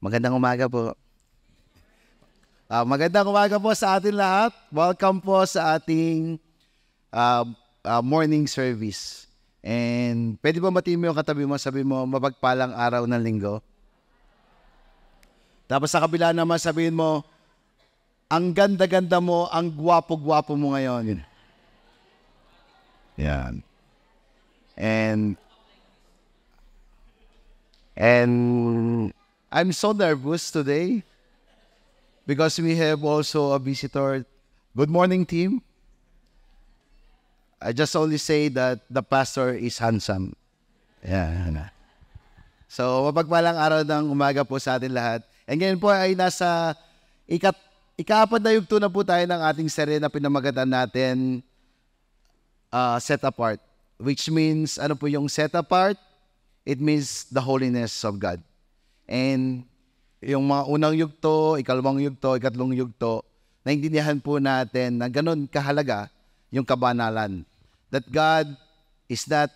Magandang umaga po. Magandang umaga po sa atin lahat. Welcome po sa ating morning service. And pwede ba batiin mo yung katabi mo, sabi mo, mapagpalang araw ng linggo? Tapos sa kabila naman sabihin mo, ang ganda-ganda mo, ang gwapo-gwapo mo ngayon. Yan. And I'm so nervous today because we have also a visitor. Good morning, team. I just only say that the pastor is handsome. Yeah. So, mapagpalang araw ng umaga po sa atin lahat. And ngayon po ay nasa ika-4 na yugto na po tayo ng ating serye na pinamagatan natin, Set Apart. Which means, ano po yung set apart? It means the holiness of God. And yung mga unang yugto, ikalawang yugto, ikatlong yugto, naintindihan po natin na ganun kahalaga yung kabanalan. That God is not,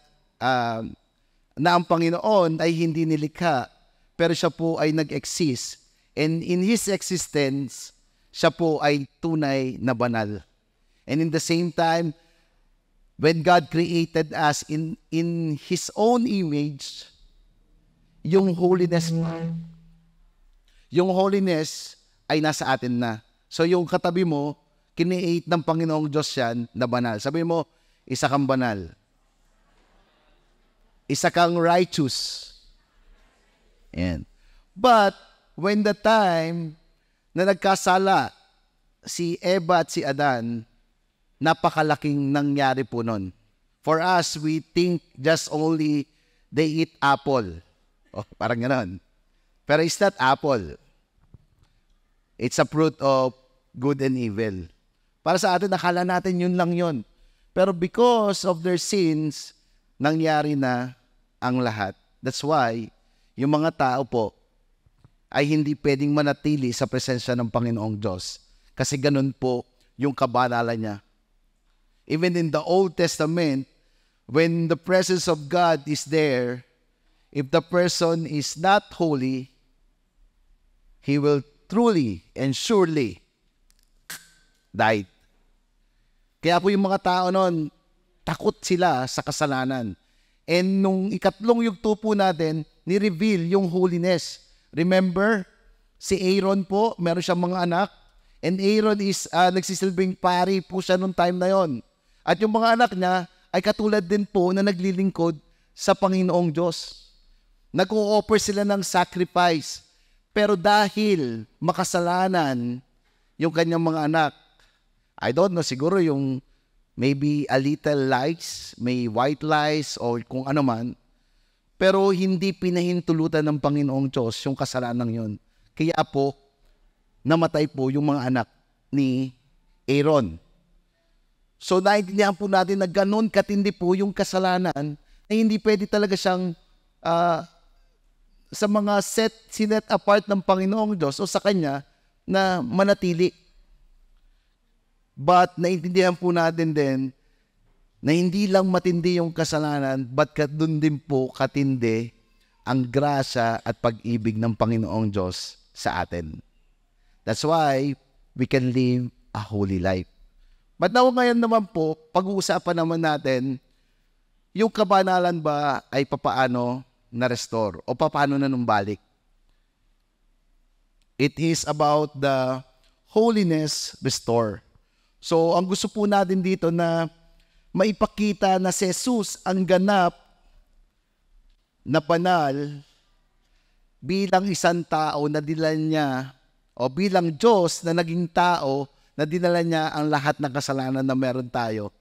na ang Panginoon ay hindi nilikha, pero siya po ay nag-exist. And in His existence, siya po ay tunay na banal. And in the same time, when God created us in His own image, yung holiness ay nasa atin na. So yung katabi mo, kiniate ng Panginoong Diyos yan na banal. Sabi mo, isa kang banal. Isa kang righteous. And, but, when the time na nagkasala si Eva at si Adan, napakalaking nangyari po nun. For us, we think just only they eat apple. Oh, parang gano'n. Pero it's not apple. It's a fruit of good and evil. Para sa atin, nakala natin yun lang yun. Pero because of their sins, nangyari na ang lahat. That's why, yung mga tao po ay hindi pwedeng manatili sa presensya ng Panginoong Diyos. Kasi ganun po yung kabanalan niya. Even in the Old Testament, when the presence of God is there, if the person is not holy, he will truly and surely die. Kaya po yung mga tao noon, takot sila sa kasalanan. And nung ikatlong yugto po natin, ni-reveal yung holiness. Remember, si Aaron po, meron siyang mga anak, and Aaron is nagsisilbing pari po siya nung time na yon. At yung mga anak niya ay katulad din po na naglilingkod sa Panginoong Diyos. Nag-o-offer sila ng sacrifice. Pero dahil makasalanan yung kanyang mga anak, I don't know, siguro yung maybe a little lies, may white lies or kung ano man, pero hindi pinahintulutan ng Panginoong Diyos yung kasalanan yun. Kaya po, namatay po yung mga anak ni Aaron. So, naintindihan po natin na ganun katindi po yung kasalanan na hindi pwede talaga siyang sa mga sinet apart ng Panginoong Diyos o sa Kanya na manatili. But, naintindihan po natin din na hindi lang matindi yung kasalanan, but doon din po katindi ang grasya at pag-ibig ng Panginoong Diyos sa atin. That's why we can live a holy life. But now ngayon naman po, pag-uusapan naman natin, yung kabanalan ba ay papaano na-restore o papaano na numbalik? It is about the holiness restore. So, ang gusto po natin dito na maipakita na si Jesus ang ganap na banal bilang isang tao na dinala niya o bilang Diyos na naging tao na dinala niya ang lahat ng kasalanan na meron tayo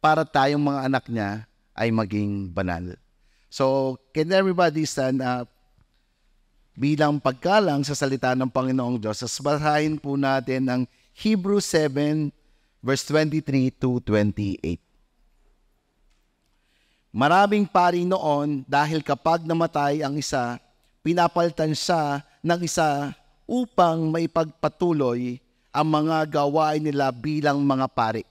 para tayong mga anak niya ay maging banal. So, can everybody stand up bilang pagkalang sa salita ng Panginoong Diyos? Basahin po natin ang Hebrews 7 verse 23 to 28. Maraming pari noon dahil kapag namatay ang isa, pinapalitan siya ng isa upang maipagpatuloy ang mga gawain nila bilang mga pari.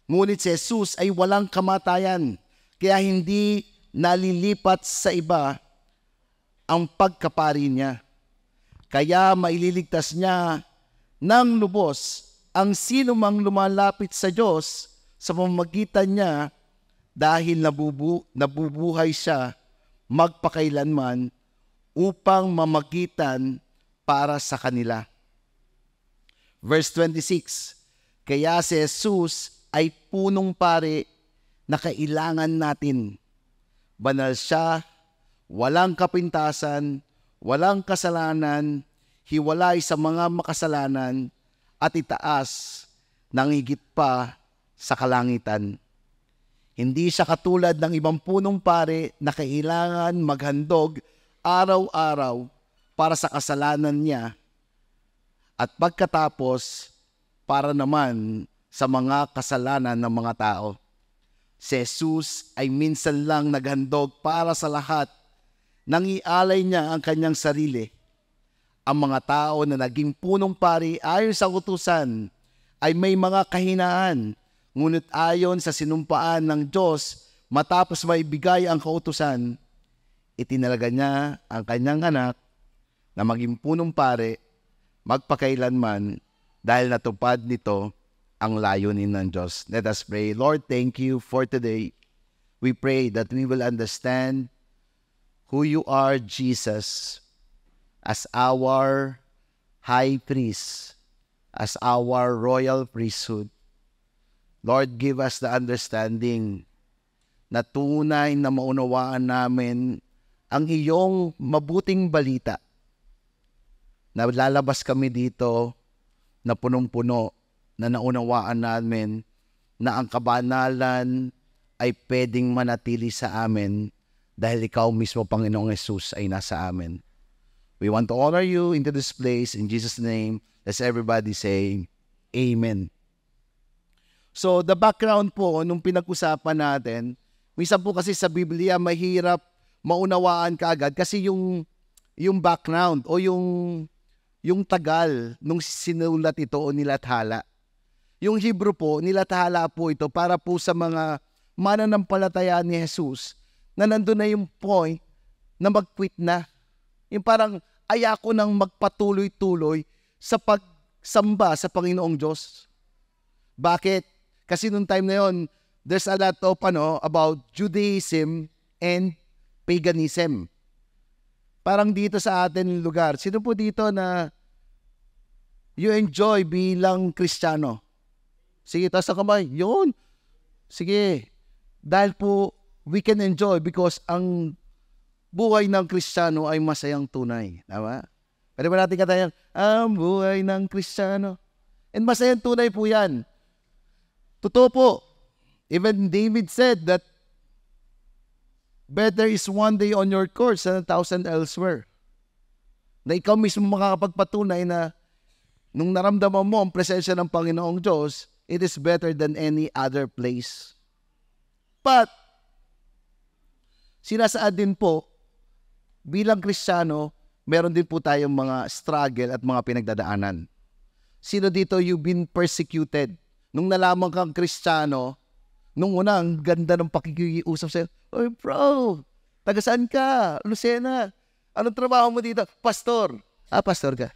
Ngunit si Jesus ay walang kamatayan, kaya hindi nalilipat sa iba ang pagkapari niya. Kaya maililigtas niya ng lubos ang sino mang lumalapit sa Diyos sa pamamagitan niya dahil nabubuhay siya magpakailanman upang mamagitan para sa kanila. Verse 26, kaya si Jesus ay punong pari na kailangan natin. Banal siya, walang kapintasan, walang kasalanan, hiwalay sa mga makasalanan, at itaas ng higit pa sa kalangitan. Hindi siya katulad ng ibang punong pari na kailangan maghandog araw-araw para sa kasalanan niya at pagkatapos para naman sa mga kasalanan ng mga tao. Si Jesus ay minsan lang naghandog para sa lahat, nang ialay niya ang kanyang sarili. Ang mga tao na naging punong pari ayon sa utusan ay may mga kahinaan, ngunit ayon sa sinumpaan ng Diyos matapos maibigay ang kautusan, itinalaga niya ang kanyang anak na maging punong pari magpakailanman dahil natupad nito ang layunin ng Diyos. Let us pray. Lord, thank you for today. We pray that we will understand who you are, Jesus, as our high priest, as our royal priesthood. Lord, give us the understanding na tunay na maunawaan namin ang iyong mabuting balita. Na lalabas kami dito na punong-puno na naunawaan namin na ang kabanalan ay pwedeng manatili sa amin dahil ikaw mismo, Panginoong Jesus, ay nasa amin. We want to honor you into this place. In Jesus' name, let's everybody say, Amen. So, the background po, nung pinag-usapan natin, minsan po kasi sa Biblia, mahirap maunawaan kaagad kasi yung background o yung tagal nung sinulat ito o nilathala. Yung Hebrew po, nilathala po ito para po sa mga mananampalataya ni Jesus na nandun na yung point na mag-quit na. Yung parang ayako nang magpatuloy-tuloy sa pagsamba sa Panginoong Diyos. Bakit? Kasi nung time na yon, there's a lot of about Judaism and paganism. Parang dito sa atin lugar, sino po dito na you enjoy bilang Kristiyano? Sige, taas ang kamay. Yun. Sige. Dahil po, we can enjoy because ang buhay ng Kristiyano ay masayang tunay. Tama? Pwede ba natin katayan? Ang buhay ng Kristiyano. And masayang tunay po yan. Totoo po. Even David said that better is one day on your course than 1,000 elsewhere. Na ikaw mismo makakapagpatunay na nung naramdaman mo ang presensya ng Panginoong Diyos, it is better than any other place. But, sinasaad din po, bilang Kristiyano, meron din po tayong mga struggle at mga pinagdadaanan. Sino dito you've been persecuted? Nung nalaman kang Kristiyano, nung una, ang ganda ng pakikiusap sa'yo, oy bro, taga saan ka? Lucena. Anong trabaho mo dito? Pastor. Pastor ka.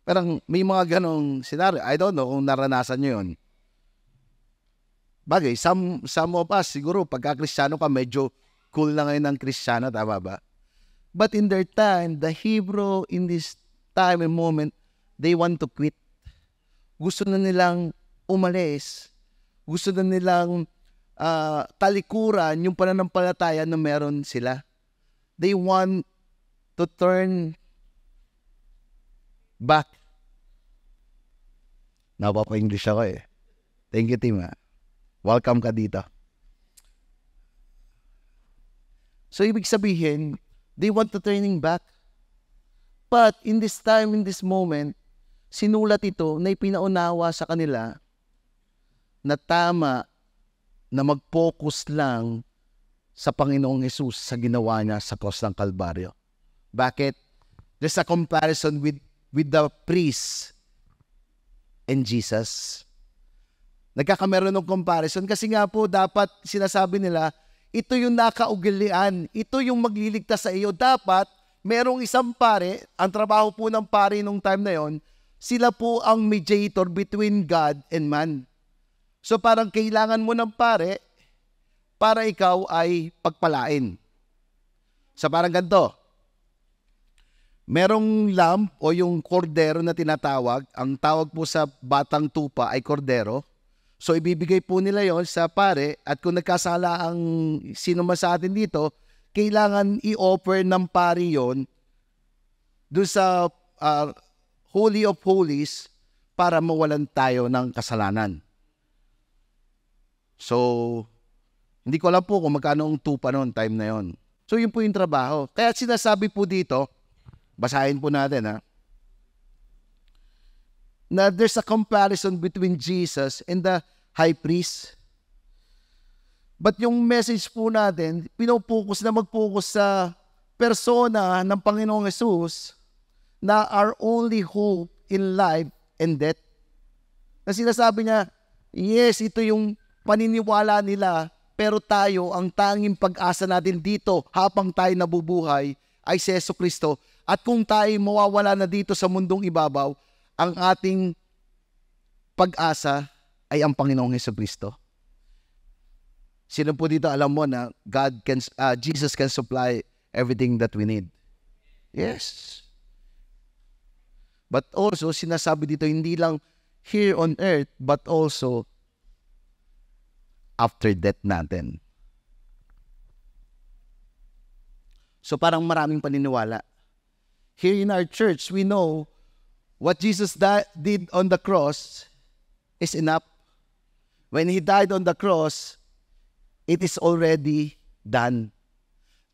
Parang may mga ganong scenario. I don't know kung naranasan nyo yun. Bagay, some of us, siguro, pagka-Kristiyano ka, medyo cool na ngayon ng Kristiyano, tama ba? But in their time, the Hebrew, in this time and moment, they want to quit. Gusto na nilang umalis. Gusto na nilang talikuran yung pananampalataya na meron sila. They want to turn back. Napapa-English ako eh. Thank you, Tim. Welcome ka dito. So, ibig sabihin, they want to turning back. But in this time, in this moment, sinulat ito na ipinaunawa sa kanila na tama na mag-focus lang sa Panginoong Jesus sa ginawa niya sa cross ng Kalbaryo. Bakit? There's a comparison with the priest and Jesus. Nagkakameron ng comparison kasi nga po dapat sinasabi nila, ito yung nakaugalian, ito yung magliligtas sa iyo. Dapat merong isang pare, ang trabaho po ng pare nung time na yon, sila po ang mediator between God and man. So parang kailangan mo ng pare para ikaw ay pagpalain. So parang ganito, merong lamb o yung kordero na tinatawag, ang tawag po sa batang tupa ay kordero. So ibibigay po nila yon sa pare, at kung nagkasala ang sino man sa atin dito, kailangan i-offer ng pare yon doon sa Holy of Holies para mawalan tayo ng kasalanan. So, hindi ko alam po kung magkano ang tupa noon, time na yon. So, yun po yung trabaho. Kaya sinasabi po dito, basahin po natin na there's a comparison between Jesus and the high priest. But yung message po natin, mag-focus sa persona ng Panginoong Jesus na our only hope in life and death. Na sinasabi niya, yes, ito yung paniniwala nila, pero tayo, ang tanging pag-asa natin dito habang tayo nabubuhay ay si Jesucristo. At kung tayo mawawala na dito sa mundong ibabaw, ang ating pag-asa ay ang Panginoong Jesucristo. Sino po dito alam mo na Jesus can supply everything that we need? Yes. But also, sinasabi dito, hindi lang here on earth, but also after death natin. So parang maraming paniniwala. Here in our church, we know what Jesus did on the cross is enough. When He died on the cross, it is already done.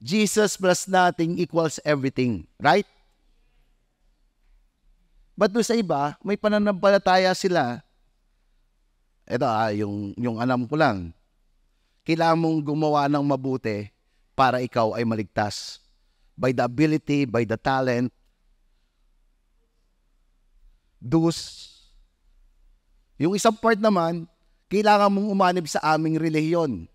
Jesus plus nothing equals everything. Right? But doon sa iba, may pananampalataya sila. Ito yung alam ko lang. Kailangan mong gumawa ng mabuti para ikaw ay maligtas. By the ability, by the talent. Yung isang part naman, kailangan mong umanib sa aming relihiyon.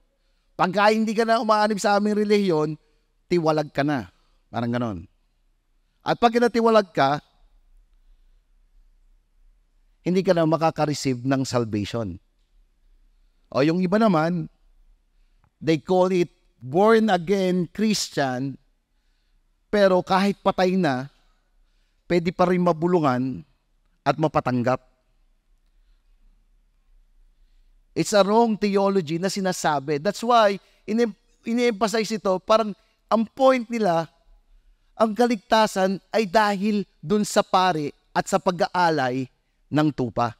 Pagka hindi ka na umanib sa aming relihiyon, tiwalag ka na. Parang ganon. At pag kinatiwalag ka, hindi ka na makaka-receive ng salvation. O yung iba naman, they call it born again Christian, pero kahit patay na, pwede pa rin mabulungan at mapatanggap. It's a wrong theology na sinasabi. That's why, ini-emphasize ito, parang ang point nila, ang kaligtasan ay dahil dun sa pare at sa pag-aalay ng tupa.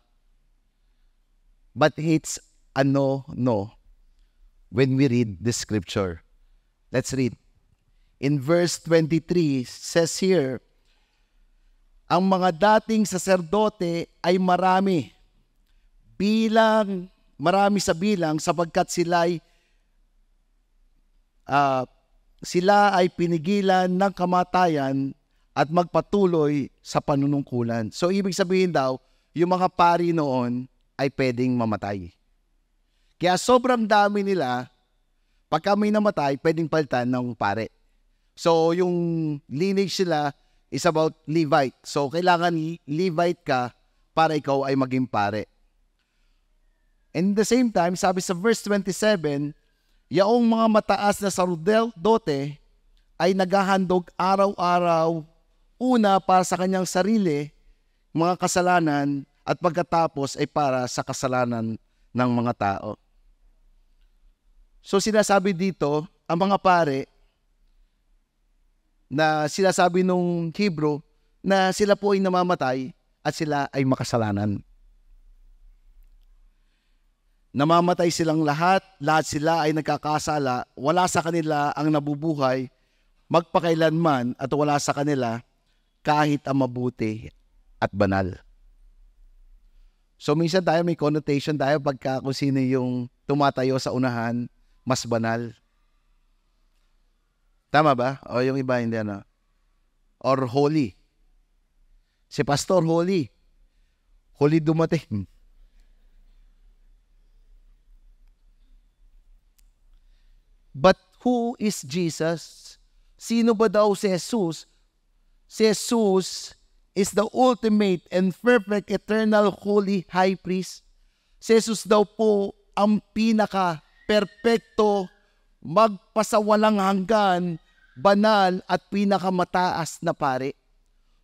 But it's a no when we read the scripture. Let's read. In verse 23, says here, ang mga dating saserdote ay marami sa bilang sapagkat sila ay pinigilan ng kamatayan at magpatuloy sa panunungkulan. So ibig sabihin daw, yung mga pari noon ay pwedeng mamatay. Kaya sobrang dami nila, pagka may namatay, pwedeng palitan ng pare. So yung lineage sila is about Levite. So kailangan Levite ka para ikaw ay maging pare. And at the same time, sabi sa verse 27, yaong mga mataas na sacerdote ay naghahandog araw-araw, una para sa kanyang sarili, mga kasalanan, at pagkatapos ay para sa kasalanan ng mga tao. So sinasabi dito, ang mga pare, na sinasabi nung Hebrew, na sila po ay namamatay at sila ay makasalanan. Namamatay silang lahat sila ay nagkakasala, wala sa kanila ang nabubuhay, magpakailanman at wala sa kanila kahit ang mabuti at banal. So minsan tayo may connotation tayo pagka kung sino yung tumatayo sa unahan, mas banal. Tama ba? O yung iba hindi Or holy. Si pastor holy. Holy dumating. But who is Jesus? Sino ba daw si Jesus si Jesus is the ultimate and perfect eternal holy high priest. Si Jesus daw po ang pinaka-perpekto, magpasawalang hanggan, banal at pinakamataas na pari.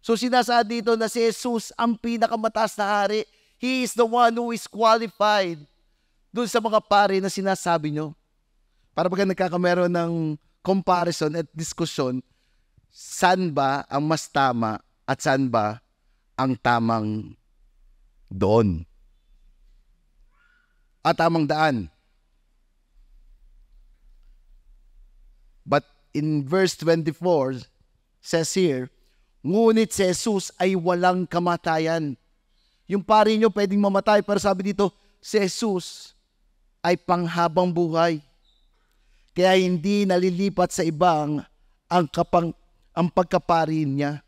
So sinasabi dito na si Jesus ang pinakamataas na hari. He is the one who is qualified doon sa mga pari na sinasabi nyo. Para pagka nagkakameron ng comparison at diskusyon, saan ba ang mas tama at saan ba ang tamang doon? At tamang daan. But in verse 24, says here, ngunit si Jesus ay walang kamatayan. Yung pari nyo pwedeng mamatay, pero sabi dito, si Jesus ay panghabang buhay. Kaya hindi nalilipat sa ibang ang pagkapari niya.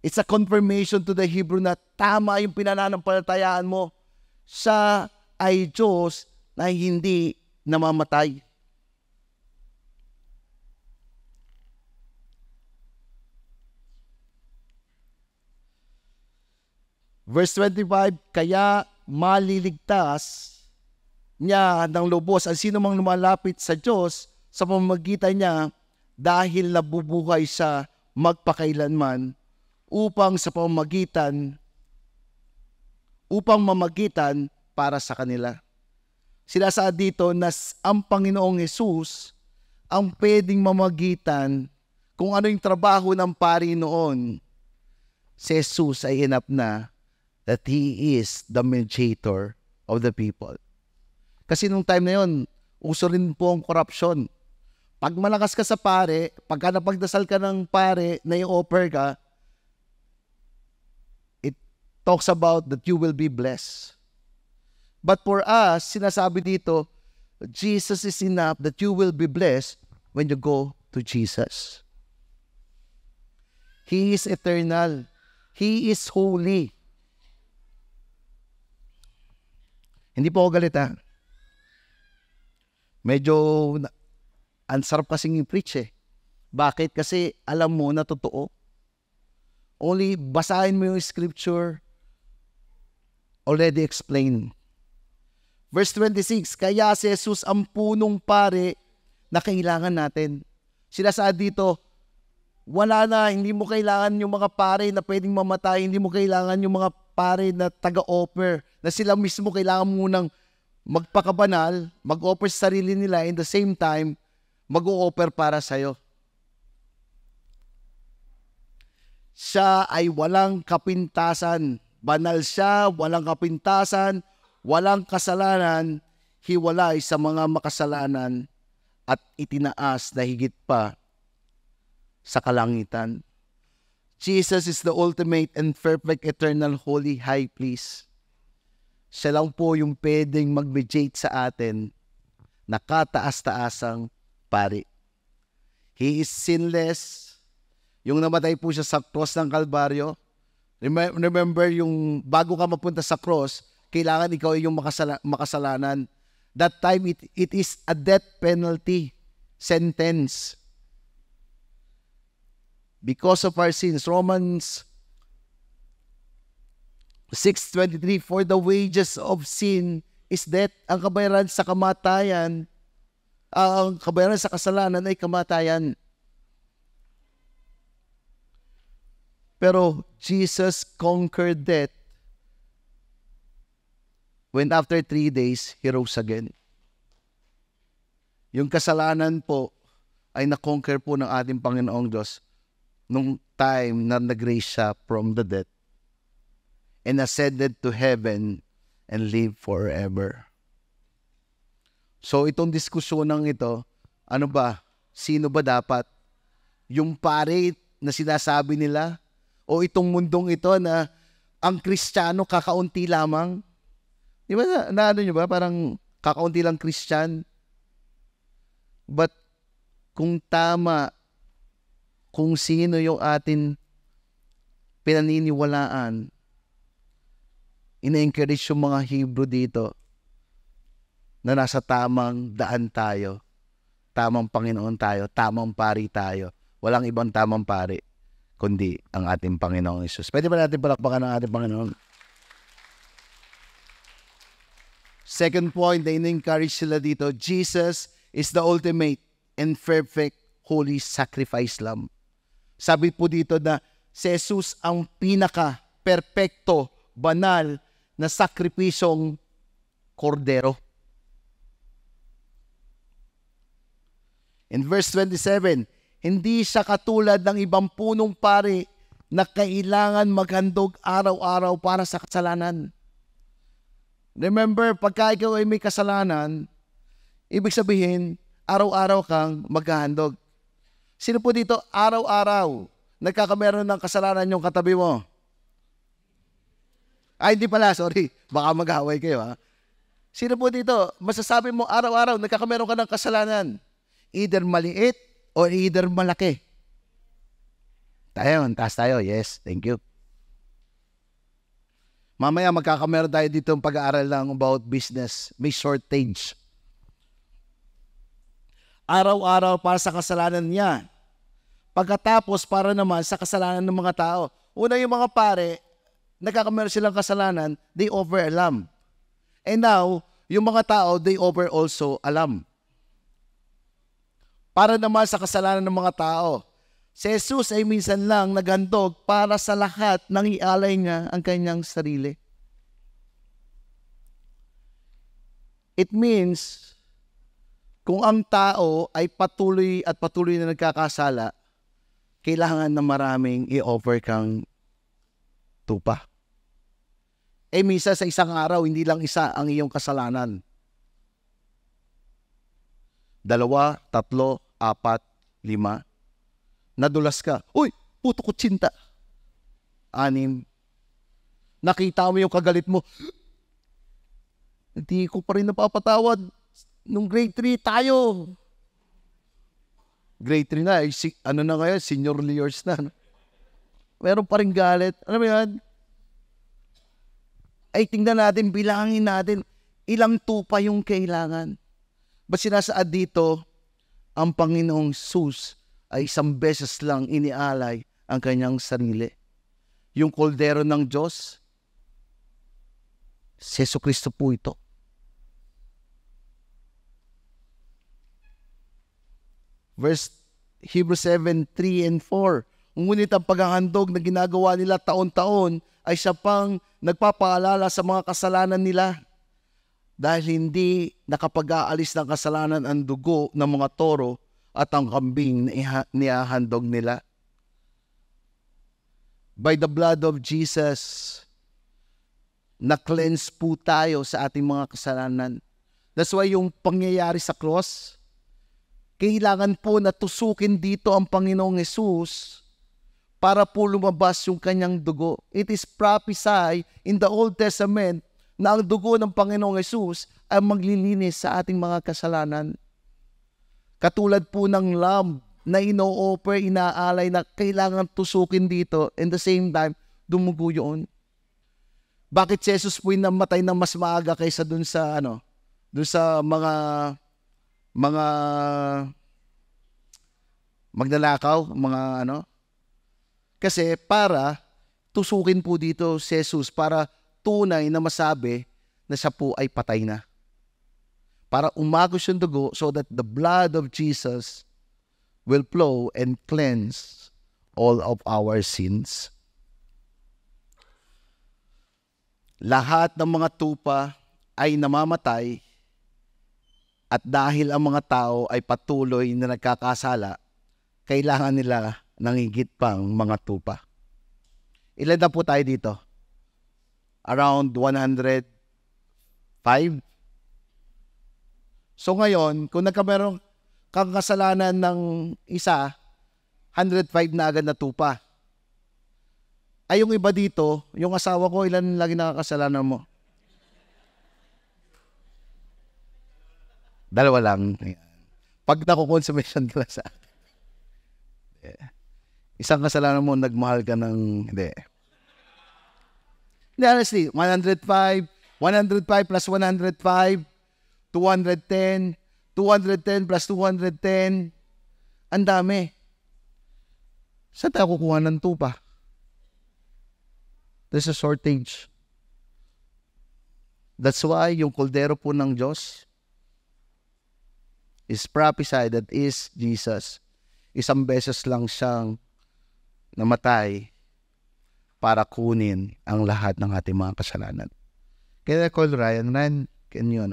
It's a confirmation to the Hebrew na tama yung pinananampalatayaan mo. Siya ay Diyos na hindi namamatay. Verse 25, kaya maliligtas niya ng lubos ang sino mang lumalapit sa Diyos sa pamamagitan niya dahil nabubuhay siya magpakailanman upang mamagitan para sa kanila. Sinasabi dito na ang Panginoong Jesus ang pwedeng mamagitan kung ano yung trabaho ng pari noon. Si Jesus ay hinap na that He is the mediator of the people. Kasi nung time na yun, uso rin po ang corruption. Pag malakas ka sa pare, pagka napagdasal ka ng pare na i-offer ka, it talks about that you will be blessed. But for us, sinasabi dito, Jesus is enough that you will be blessed when you go to Jesus. He is eternal. He is holy. Hindi po ako galit ha. Medyo ang sarap kasing i-preach eh. Bakit? Kasi alam mo na totoo. Only basahin mo yung scripture already explained. Verse 26, kaya si Jesus ang punong pare na kailangan natin. Sila sa dito, wala na, hindi mo kailangan yung mga pare na pwedeng mamatay, hindi mo kailangan yung mga pare na taga-offer, na sila mismo kailangan munang magpakabanal, mag-offer sa sarili nila, in the same time, mag-o-offer para sa'yo. Siya ay walang kapintasan. Banal siya, walang kapintasan, walang kasalanan, hiwalay sa mga makasalanan, at itinaas na higit pa sa kalangitan. Jesus is the ultimate and perfect eternal holy high priest. Siya lang po yung pwedeng mag-mediate sa atin na kataas-taasang pari. He is sinless. Yung namatay po siya sa cross ng Kalbaryo. Remember yung bago ka mapunta sa cross, kailangan ikaw yung makasalanan. That time it is a death penalty sentence. Because of our sins, Romans 6:23, for the wages of sin is death. Ang kabayaran sa kamatayan, ang kabayaran sa kasalanan ay kamatayan. Pero Jesus conquered death when after 3 days, He rose again. Yung kasalanan po ay na-conquer po ng ating Panginoong Diyos nung time na nag-raise siya from the dead and ascended to heaven and live forever. So itong diskusyon ito, ano ba? Sino ba dapat? Yung pare na sinasabi nila? O itong mundong ito na ang Kristiyano kakaunti lamang? Di ba na ano nyo ba? Parang kakaunti lang Christian. But kung tama, kung sino yung atin pinaniniwalaan, ina-encourage yung mga Hebrew dito na nasa tamang daan tayo, tamang Panginoon tayo, tamang pari tayo. Walang ibang tamang pari, kundi ang ating Panginoong Hesus. Pwede ba natin palakpakan ang ating Panginoon? Second point na in-encourage sila dito, Jesus is the ultimate and perfect holy sacrifice lamb. Sabi po dito na si Jesus ang pinaka-perpekto, banal na sakripisyong kordero. In verse 27, hindi siya katulad ng ibang punong pari na kailangan maghandog araw-araw para sa kasalanan. Remember, pagka ikaw ay may kasalanan, ibig sabihin, araw-araw kang maghahandog. Sino po dito araw-araw nagkakameron ng kasalanan yung katabi mo? Ay, hindi pala, sorry. Baka mag-away kayo, ha? Sino po dito, masasabi mo araw-araw nagkakameron ka ng kasalanan? Either maliit or either malaki. Tayo, taas tayo. Yes, thank you. Mamaya magkakameron tayo dito ng pag-aaral lang about business. May shortage. Araw-araw para sa kasalanan niya. Pagkatapos para naman sa kasalanan ng mga tao. Una yung mga pare, nagkakameron silang kasalanan, they offer a lamb. And now, yung mga tao, they offer also a lamb. Para naman sa kasalanan ng mga tao. Si Jesus ay minsan lang naghandog para sa lahat nang ialay niya ang kanyang sarili. It means, kung ang tao ay patuloy na nagkakasala, kailangan na maraming i-offer kang tupa. Minsan sa isang araw, hindi lang isa ang iyong kasalanan. 2, 3, 4, 5. Nadulas ka. Uy, puto ko tsinta. 6. Nakita mo yung kagalit mo. Hindi ko pa rin napapatawad. Nung grade 3 tayo. Grade 3 na. Ano na ngayon? Senior years na. Meron pa rin galit. Ano mo yan? Ay, tingnan natin, bilangin natin. Ilang tupa yung kailangan. Ba't sinasaad dito, ang Panginoong Hesus ay isang beses lang inialay ang kanyang sarili. Yung koldero ng Diyos, si Jesucristo po ito. Verse Hebrews 7, 3 and 4. Ngunit ang paghahandog na ginagawa nila taon-taon ay siya pang nagpapaalala sa mga kasalanan nila. Dahil hindi nakapag-aalis ng kasalanan ang dugo ng mga toro at ang kambing na nihahandog nila. By the blood of Jesus, na-cleanse po tayo sa ating mga kasalanan. That's why yung pangyayari sa cross, kailangan po na tusukin dito ang Panginoong Hesus para po lumabas yung kanyang dugo. It is prophesied in the Old Testament na ang dugo ng Panginoong Hesus ay maglilinis sa ating mga kasalanan. Katulad po ng lamb na ino-offer, inaalay na kailangan tusukin dito, and the same time, dumugo yun. Bakit si Jesus po namatay na mas maaga kaysa dun sa mga magnanakaw, Kasi para tusukin po dito si Jesus para tunay na masabi na siya po ay patay na. Para umagos yung dugo so that the blood of Jesus will flow and cleanse all of our sins. Lahat ng mga tupa ay namamatay at dahil ang mga tao ay patuloy na nagkakasala, kailangan nila ng higit pang mga tupa. Ilan na po tayo dito? Around 105? So ngayon, kung nagkameron kang kasalanan ng isa, 105 na agad na tupa. Ay yung iba dito, yung asawa ko, ilan lagi nakakasalanan mo? 2 lang. Pag nakukonsumption ka lang sa akin. Isang kasalanan mo, nagmahal ka ng hindi. Honestly, 105 plus 105, 210, 210 plus 210, ang dami. Saan tayo kukuha ng tupa? There's a shortage. That's why yung koldero po ng Diyos is prophesied that is Jesus. Isang beses lang siyang namatay para kunin ang lahat ng ating mga kasalanan. Kaya call Ryan, can you,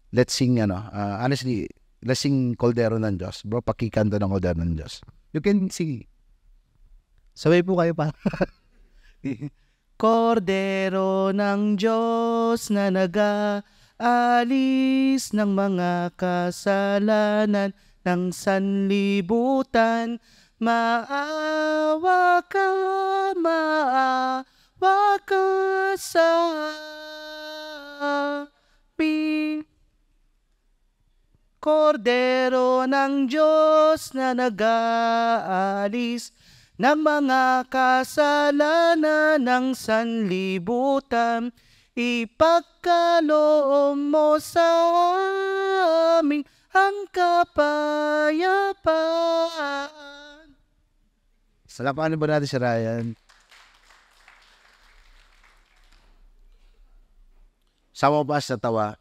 let's sing, honestly, let's sing Koldero ng Diyos. Bro, pakikanta ng Koldero ng Diyos. You can sing. Sabay po kayo pa. Kordero ng Diyos na nag-aalis ng mga kasalanan ng sanlibutan, maawa ka sa amin. Kordero ng Diyos na nag-aalis ng mga kasalanan ng sanlibutan, ipagkaloob mo sa amin ang kapayapaan. Salapahan ba natin si Ryan? Some of us natawa,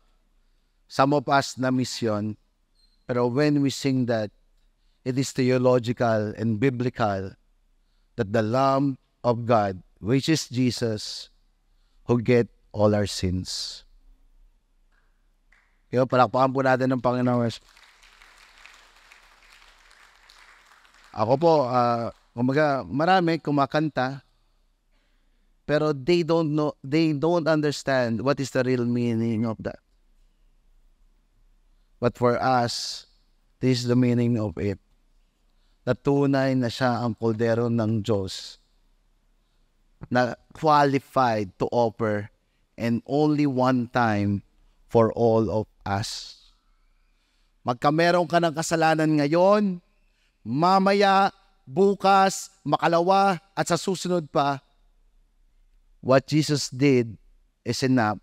some of us na misyon, pero when we sing that, it is theological and biblical that the Lamb of God, which is Jesus, who get all our sins. Kaya palakpakan po natin ng Panginoon. Ako po, marami kumakanta, pero they don't understand what is the real meaning of that. But for us, this is the meaning of it. Na tunay na siya ang koldero ng Diyos na qualified to offer and only one time for all of us. Magkameron ka ng kasalanan ngayon, mamaya, bukas, makalawa, at sa susunod pa, what Jesus did is enough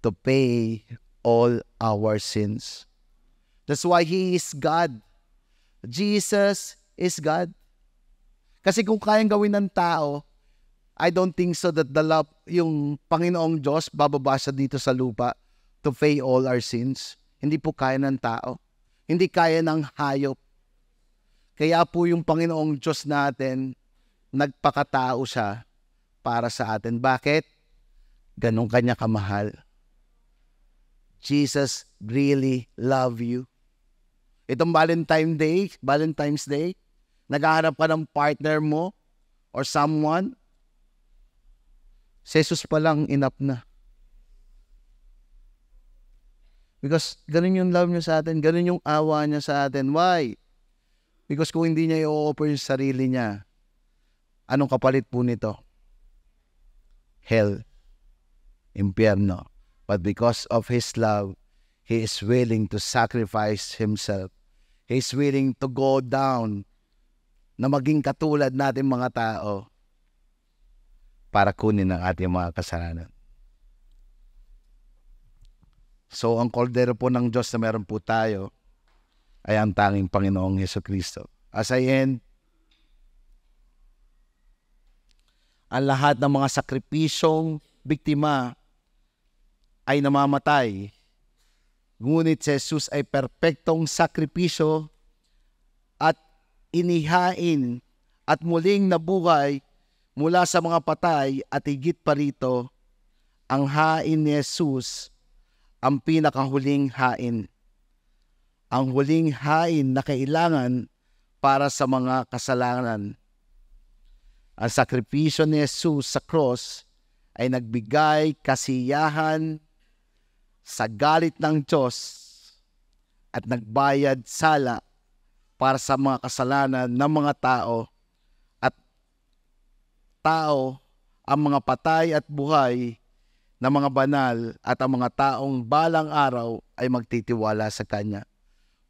to pay all our sins. That's why He is God. Jesus is God. Kasi kung kayang gawin ng tao, I don't think so that yung Panginoong Diyos bababa siya dito sa lupa to pay all our sins. Hindi po kaya ng tao. Hindi kaya ng hayop. Kaya po yung Panginoong Diyos natin, nagpakatao siya para sa atin. Bakit? Ganun kanya kamahal. Jesus really love you. Itong Valentine's Day, naghahanap ka ng partner mo or someone, si Jesus pa lang enough na. Because ganun yung love niya sa atin, ganun yung awa niya sa atin. Why? Because kung hindi niya i-offer yung sarili niya, anong kapalit po nito? Hell, impyerno. But because of His love, He is willing to sacrifice Himself. He is willing to go down na maging katulad natin mga tao para kunin ang ating mga kasalanan. So, ang koldero po ng Diyos na meron po tayo ay ang tanging Panginoong Jesucristo. As I end, ang lahat ng mga sakripisyong biktima ay namamatay. Ngunit si Jesus ay perpektong sakripisyo at inihain at muling nabuhay mula sa mga patay at higit pa rito, ang hain ni Jesus ang pinakahuling hain. Ang huling hain na kailangan para sa mga kasalanan. Ang sakripisyo ni Jesus sa cross ay nagbigay kasiyahan sa galit ng Diyos at nagbayad sala para sa mga kasalanan ng mga tao at tao, ang mga patay at buhay na mga banal at ang mga taong balang araw ay magtitiwala sa Kanya.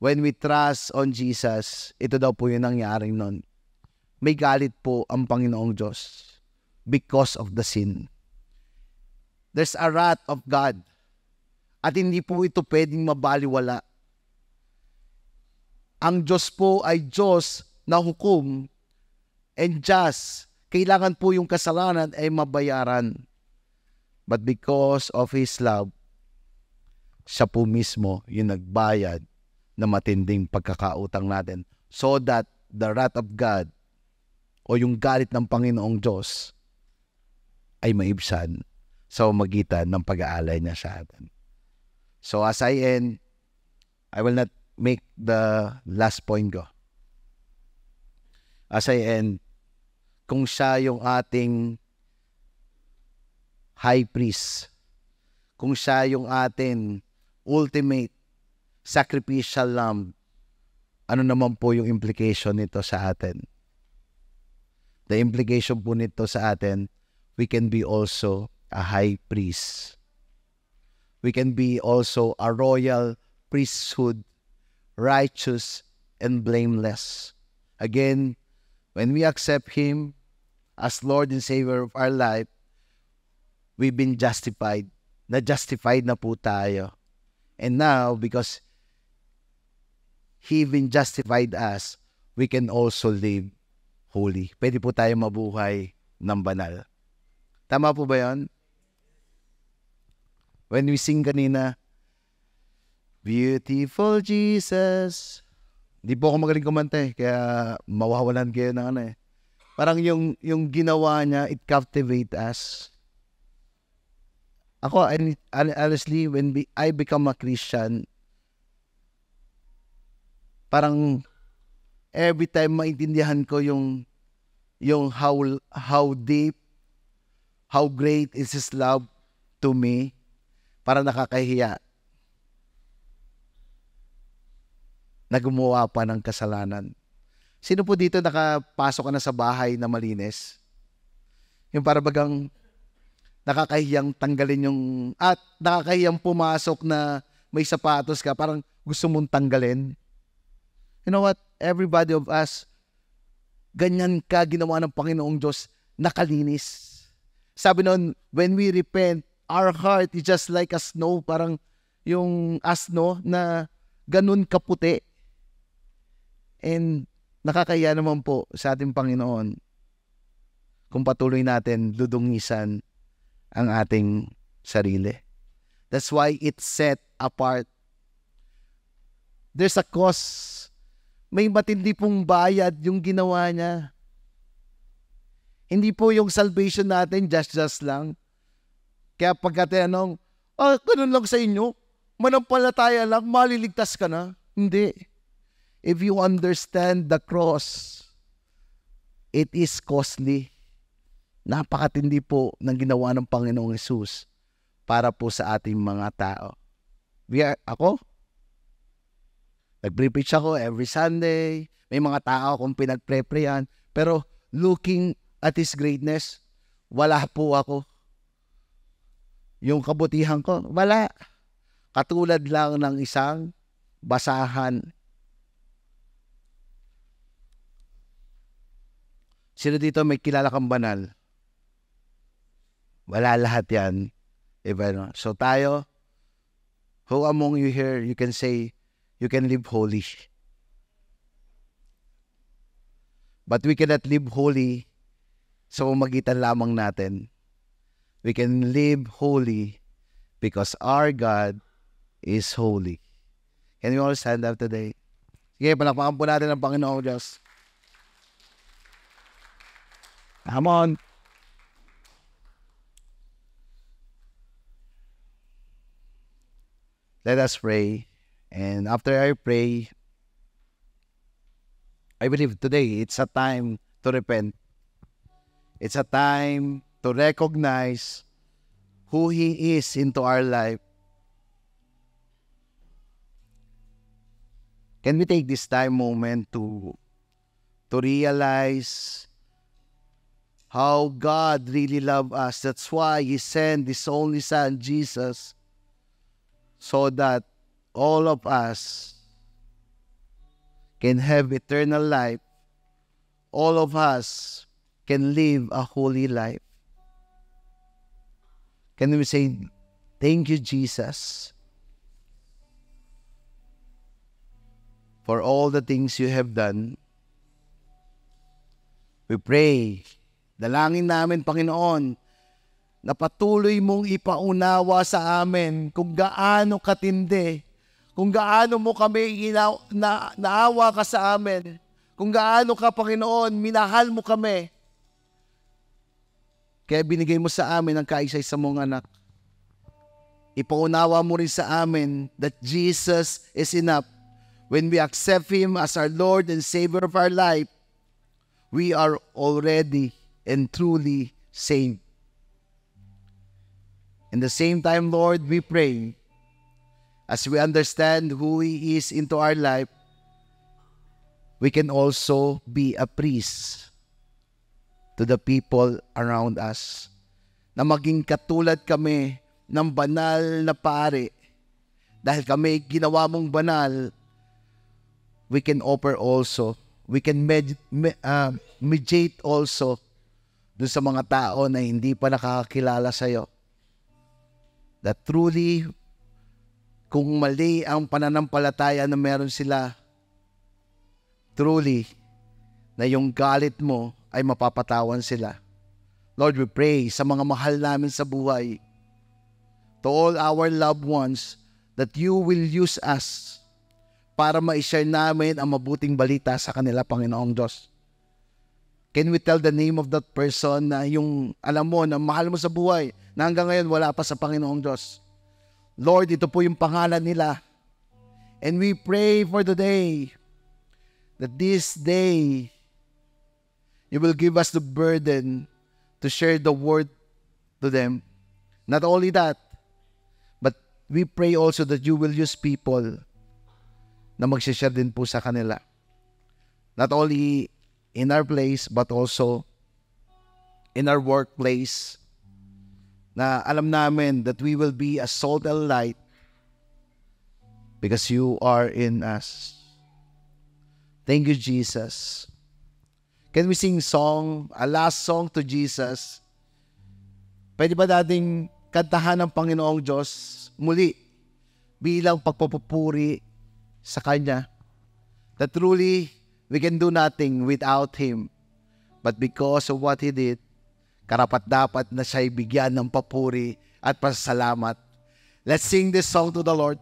When we trust on Jesus, ito daw po yung nangyaring nun. May galit po ang Panginoong Diyos because of the sin. There's a wrath of God. At hindi po ito pwedeng mabaliwala. Ang Diyos po ay Diyos na hukom and just. Kailangan po yung kasalanan ay mabayaran. But because of His love, siya po mismo yung nagbayad na matinding pagkakautang natin so that the wrath of God o yung galit ng Panginoong Diyos ay maibsan sa magitan ng pag-aalay niya sa atin. So as I end, I will not make the last point ko. As I end, kung siya yung ating high priest, kung siya yung ating ultimate sacrificial lamb, ano naman po yung implication nito sa atin? The implication po nito sa atin, we can be also a high priest. We can be also a royal priesthood, righteous and blameless. Again, when we accept Him as Lord and Savior of our life, we've been justified. Na-justified na po tayo. And now, because He been justified us, we can also live holy. Pwede po tayo mabuhay ng banal. Tama po ba yun? When we sing kanina, Beautiful Jesus. Hindi po ako magaling kumanta kaya mawawalan kayo ng ano eh. Parang yung ginawa niya, it captivate us. Ako, honestly, when I become a Christian, parang every time maintindihan ko yung how deep, how great is His love to me, para nakakahiya na gumawa pa ng kasalanan. Sino po dito nakapasok ka na sa bahay na malinis? Yung para bagang nakakahiyang tanggalin nakakahiyang pumasok na may sapatos ka, parang gusto mong tanggalin. You know what? Everybody of us, ganyan ka ginawa ng Panginoong Diyos, nakalinis. Sabi noon, when we repent, our heart is just like a snow, parang yung asno na ganun kaputi. And nakakaya naman po sa ating Panginoon kung patuloy natin dudungisan ang ating sarili. That's why it's set apart. There's a cost. May matindi pong bayad yung ginawa niya. Hindi po yung salvation natin just lang. Kaya pagkatanong, ganun lang sa inyo, manampalataya lang, maliligtas ka na. Hindi. If you understand the cross, it is costly. Napakatindi po ng ginawa ng Panginoong Hesus para po sa ating mga tao. Nag-preach ako every Sunday. May mga tao akong pinag-preprayan. Pero looking at His greatness, wala po ako. Yung kabutihan ko, wala. Katulad lang ng isang basahan. Sino dito may kilala kang banal? Wala lahat yan. Diba, no? So tayo, who among you here, you can say, you can live holy. But we cannot live holy sa pamamagitan lamang natin. We can live holy because our God is holy. Can we all stand up today? Sige, palakpakan po natin ang Panginoong Diyos. Come on. Let us pray. And after I pray, I believe today it's a time to repent. It's a time to recognize who He is into our life. Can we take this time moment to realize how God really loved us? That's why He sent His only Son, Jesus, so that all of us can have eternal life. All of us can live a holy life. Can we say, thank you, Jesus, for all the things you have done. We pray, dalangin namin, Panginoon, na patuloy mong ipaunawa sa amin kung gaano katindi, kung gaano mo kami naawa ka sa amin, kung gaano ka, Panginoon, minahal mo kami. Kaya binigay mo sa amin ang kaisa-isa mong anak. Ipaunawa mo rin sa amin that Jesus is enough. When we accept Him as our Lord and Savior of our life, we are already and truly saved. In the same time, Lord, we pray, as we understand who He is into our life, we can also be a priest to the people around us. Na maging katulad kami ng banal na pari. Dahil kami ginawa mong banal, we can offer also, we can mediate also dun sa mga tao na hindi pa nakakakilala sa'yo. That truly, kung mali ang pananampalataya na meron sila, truly, na yung galit mo ay mapapatawan sila. Lord, we pray sa mga mahal namin sa buhay, to all our loved ones, that you will use us para ma-share namin ang mabuting balita sa kanila, Panginoong Diyos. Can we tell the name of that person na yung alam mo na mahal mo sa buhay na hanggang ngayon wala pa sa Panginoong Diyos? Lord, ito po yung pangalan nila. And we pray for the day that this day you will give us the burden to share the word to them. Not only that, but we pray also that you will use people na mag-share din po sa kanila. Not only in our place, but also in our workplace, na alam namin that we will be a salt and light because you are in us. Thank you, Jesus. Can we sing a last song to Jesus? Pwede ba nating kantahan ng Panginoong Diyos muli bilang pagpupuri sa Kanya? That truly, we can do nothing without Him. But because of what He did, karapat-dapat na siya'y bigyan ng papuri at pasasalamat. Let's sing this song to the Lord.